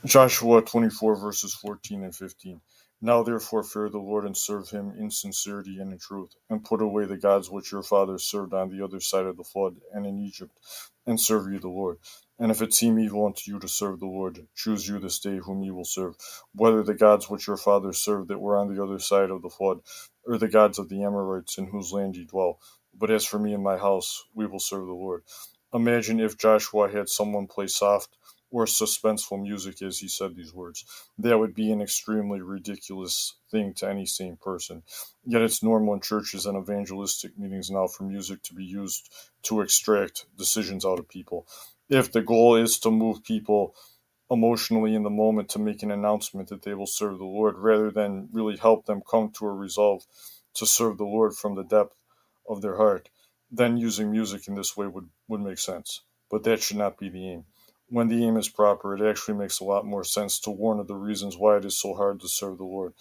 Joshua 24, verses 14 and 15. Now therefore fear the Lord and serve him in sincerity and in truth, and put away the gods which your fathers served on the other side of the flood and in Egypt, and serve you the Lord. And if it seem evil unto you to serve the Lord, choose you this day whom you will serve, whether the gods which your fathers served that were on the other side of the flood, or the gods of the Amorites in whose land ye dwell. But as for me and my house, we will serve the Lord. Imagine if Joshua had someone play soft or suspenseful music as he said these words. That would be an extremely ridiculous thing to any sane person. Yet it's normal in churches and evangelistic meetings now for music to be used to extract decisions out of people. If the goal is to move people emotionally in the moment to make an announcement that they will serve the Lord rather than really help them come to a resolve to serve the Lord from the depth of their heart, then using music in this way would make sense. But that should not be the aim. When the aim is proper, it actually makes a lot more sense to warn of the reasons why it is so hard to serve the Lord,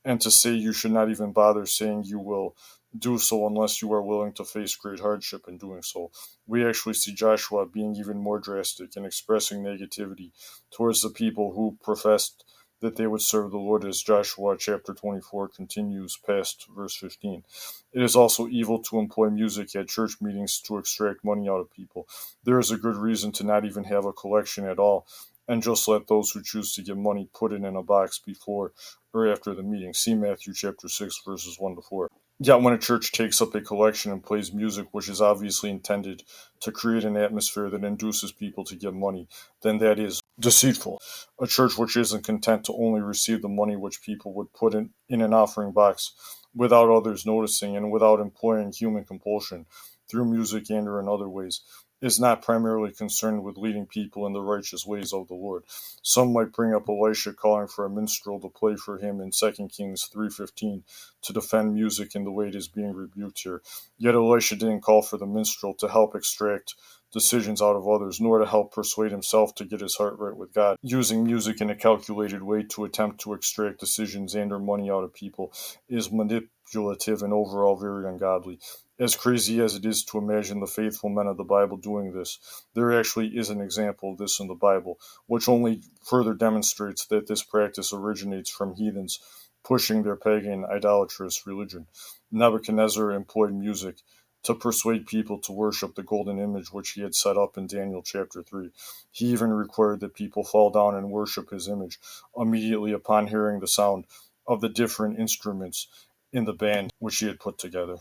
and to say you should not even bother saying you will do so unless you are willing to face great hardship in doing so. We actually see Joshua being even more drastic and expressing negativity towards the people who professed that they would serve the Lord, as Joshua chapter 24 continues past verse 15. It is also evil to employ music at church meetings to extract money out of people. There is a good reason to not even have a collection at all, and just let those who choose to give money put it in a box before or after the meeting. See Matthew chapter 6, verses 1 to 4. Yet when a church takes up a collection and plays music which is obviously intended to create an atmosphere that induces people to give money, then that is deceitful. A church which isn't content to only receive the money which people would put in an offering box without others noticing and without employing human compulsion through music and or in other ways, is not primarily concerned with leading people in the righteous ways of the Lord. Some might bring up Elisha calling for a minstrel to play for him in 2 Kings 3:15 to defend music in the way it is being rebuked here. Yet Elisha didn't call for the minstrel to help extract decisions out of others, nor to help persuade himself to get his heart right with God. Using music in a calculated way to attempt to extract decisions and or money out of people is manipulative and overall very ungodly. As crazy as it is to imagine the faithful men of the Bible doing this, there actually is an example of this in the Bible, which only further demonstrates that this practice originates from heathens pushing their pagan, idolatrous religion. Nebuchadnezzar employed music to persuade people to worship the golden image which he had set up in Daniel chapter 3. He even required that people fall down and worship his image immediately upon hearing the sound of the different instruments in the band which he had put together.